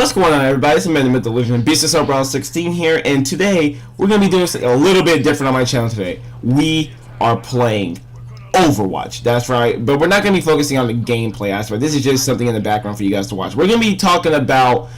What's going on, everybody? It's Man the Delusion, Beast of Brown 16 here, and today we're going to be doing something a little bit different on my channel today. We are playing Overwatch, that's right, but we're not going to be focusing on the gameplay aspect. This is just something in the background for you guys to watch. We're going to be talking about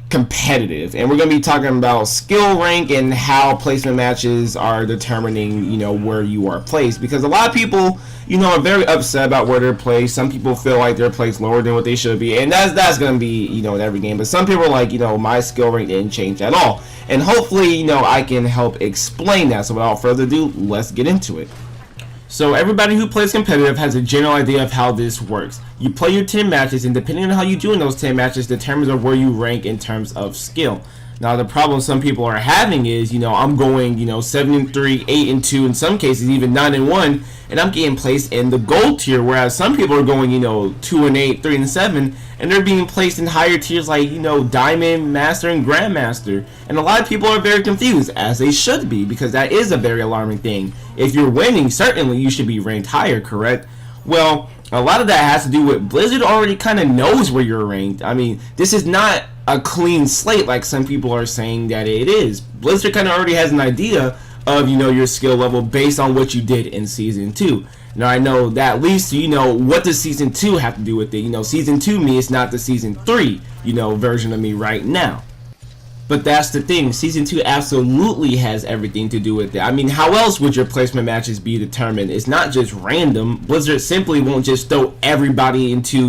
competitive, and we're going to be talking about skill rank and how placement matches are determining, where you are placed, because a lot of people, are very upset about where they're placed. Some people feel like they're placed lower than what they should be, and that's going to be, in every game. But some people are like, my skill rank didn't change at all, and hopefully, I can help explain that. So without further ado, let's get into it. So everybody who plays competitive has a general idea of how this works. You play your 10 matches, and depending on how you do in those 10 matches determines of where you rank in terms of skill. Now the problem some people are having is, I'm going, 7-3, 8-2, in some cases even 9-1, and I'm getting placed in the gold tier, whereas some people are going, 2-8, 3-7, and they're being placed in higher tiers like, Diamond, Master, and Grandmaster. And a lot of people are very confused, as they should be, because that is a very alarming thing. If you're winning, certainly you should be ranked higher, correct? Well, a lot of that has to do with Blizzard already kind of knows where you're ranked. I mean, this is not a clean slate like some people are saying that it is. Blizzard kind of already has an idea of, your skill level based on what you did in Season 2. Now, I know that leads to, what does Season 2 have to do with it? Season 2 me is not the Season 3, version of me right now. But that's the thing, Season 2 absolutely has everything to do with it. I mean, how else would your placement matches be determined? It's not just random. Blizzard simply won't just throw everybody into,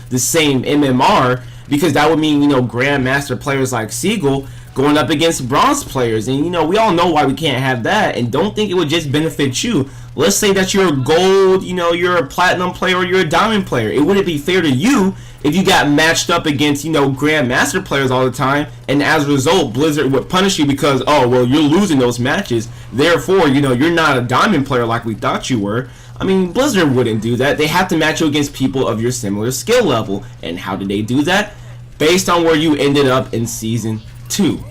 the same MMR, because that would mean, Grandmaster players like Siegel going up against bronze players. And, we all know why we can't have that, and don't think it would just benefit you. Let's say that you're a gold, you're a platinum player, or you're a diamond player. It wouldn't be fair to you if you got matched up against, Grandmaster players all the time, and as a result, Blizzard would punish you because, oh, well, you're losing those matches, therefore, you're not a diamond player like we thought you were. I mean, Blizzard wouldn't do that. They have to match you against people of your similar skill level. And how did they do that? Based on where you ended up in Season 2.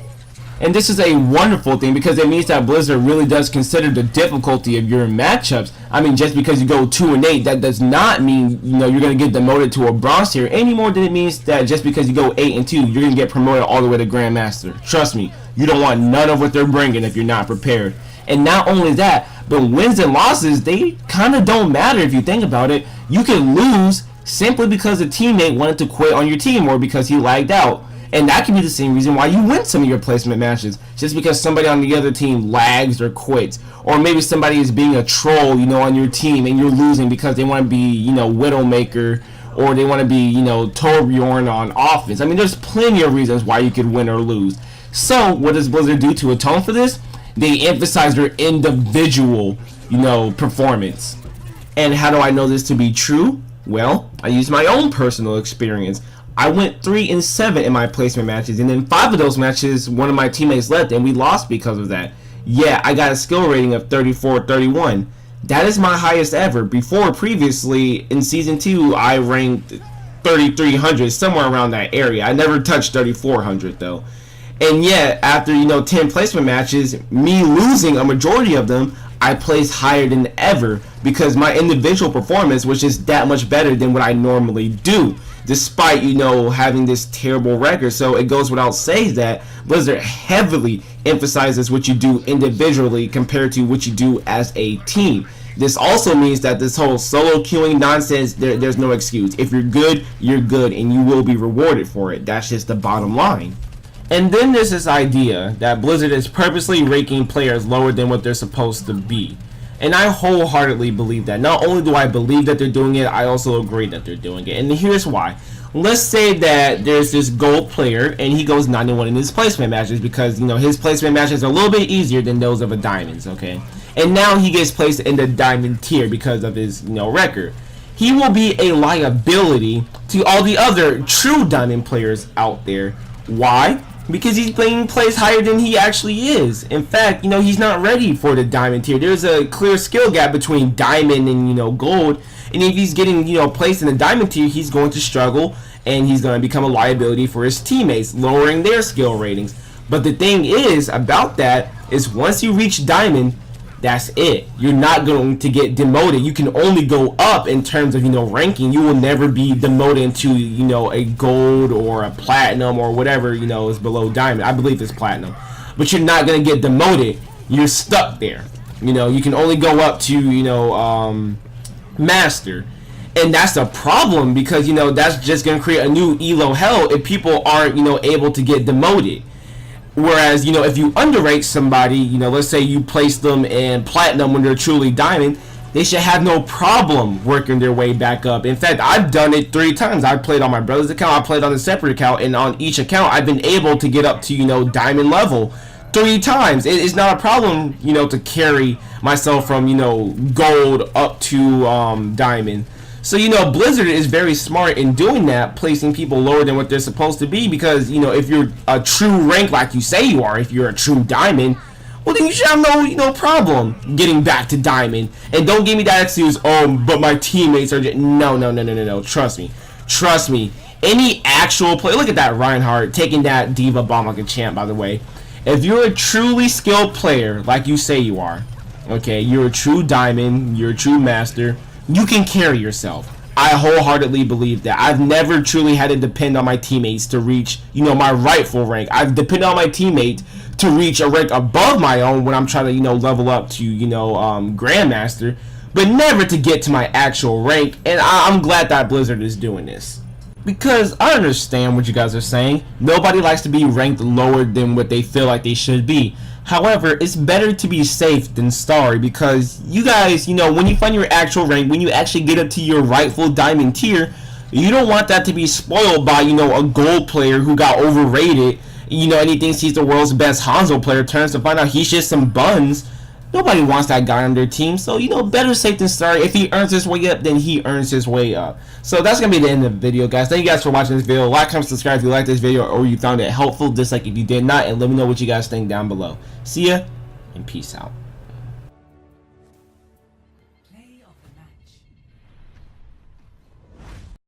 And this is a wonderful thing because it means that Blizzard really does consider the difficulty of your matchups. I mean, just because you go 2-8, that does not mean, you're going to get demoted to a bronze tier any more than it means that just because you go 8-2, you're going to get promoted all the way to Grandmaster. Trust me, you don't want none of what they're bringing if you're not prepared. And not only that, but wins and losses, they kind of don't matter if you think about it. You can lose simply because a teammate wanted to quit on your team or because he lagged out. And that can be the same reason why you win some of your placement matches, just because somebody on the other team lags or quits, or maybe somebody is being a troll, on your team, and you're losing because they want to be, Widowmaker, or they want to be, Torbjorn on offense. I mean, there's plenty of reasons why you could win or lose. So, what does Blizzard do to atone for this? They emphasize their individual, performance. And how do I know this to be true? Well, I use my own personal experience. I went 3-7 in my placement matches, and in 5 of those matches, one of my teammates left, and we lost because of that. Yeah, I got a skill rating of 34-31. That is my highest ever. Previously, in Season 2, I ranked 3,300, somewhere around that area. I never touched 3,400, though. And yet, after, 10 placement matches, me losing a majority of them, I placed higher than ever because my individual performance was just that much better than what I normally do, despite, having this terrible record. So it goes without saying that Blizzard heavily emphasizes what you do individually compared to what you do as a team. This also means that this whole solo queuing nonsense, there's no excuse. If you're good, and you will be rewarded for it. That's just the bottom line. And then there's this idea that Blizzard is purposely ranking players lower than what they're supposed to be. And I wholeheartedly believe that. Not only do I believe that they're doing it, I also agree that they're doing it. And here's why. Let's say that there's this gold player and he goes 9-1 in his placement matches because, his placement matches are a little bit easier than those of a diamonds, okay? And now he gets placed in the diamond tier because of his, record. He will be a liability to all the other true diamond players out there. Why? Because he's being placed higher than he actually is. In fact, he's not ready for the diamond tier. There's a clear skill gap between diamond and, gold. And if he's getting, placed in the diamond tier, he's going to struggle and he's going to become a liability for his teammates, lowering their skill ratings. But the thing is about that is once you reach diamond, That's it. You're not going to get demoted. You can only go up in terms of, ranking. You will never be demoted into, a gold or a platinum or whatever, is below diamond. I believe it's platinum. But you're not going to get demoted. You're stuck there. You can only go up to, master. And that's a problem because, that's just going to create a new elo hell if people aren't, able to get demoted. Whereas, if you underrate somebody, let's say you place them in platinum when they're truly diamond, they should have no problem working their way back up. In fact, I've done it 3 times. I played on my brother's account, I played on a separate account, and on each account, I've been able to get up to, diamond level 3 times. It's not a problem, to carry myself from, gold up to diamond. So, Blizzard is very smart in doing that, placing people lower than what they're supposed to be, because, if you're a true rank like you say you are, if you're a true diamond, well, then you should have no problem getting back to diamond. And don't give me that excuse, oh, but my teammates are just... No. Trust me. Any actual player... Look at that Reinhardt taking that diva bomb like a champ, by the way. If you're a truly skilled player, like you say you are, okay, you're a true diamond, you're a true master... You can carry yourself. I wholeheartedly believe that. I've never truly had to depend on my teammates to reach, my rightful rank. I've depended on my teammate to reach a rank above my own when I'm trying to, level up to, Grandmaster, but never to get to my actual rank. And I'm glad that Blizzard is doing this. Because I understand what you guys are saying. Nobody likes to be ranked lower than what they feel like they should be. However, it's better to be safe than sorry, because you guys, when you find your actual rank, when you actually get up to your rightful diamond tier, you don't want that to be spoiled by, a gold player who got overrated, and he thinks he's the world's best Hanzo player, turns to find out he's just some buns. Nobody wants that guy on their team, so, better safe than sorry. If he earns his way up, then he earns his way up. So that's going to be the end of the video, guys. Thank you guys for watching this video. Like, comment, subscribe if you liked this video or you found it helpful. Dislike if you did not, and let me know what you guys think down below. See ya, and peace out.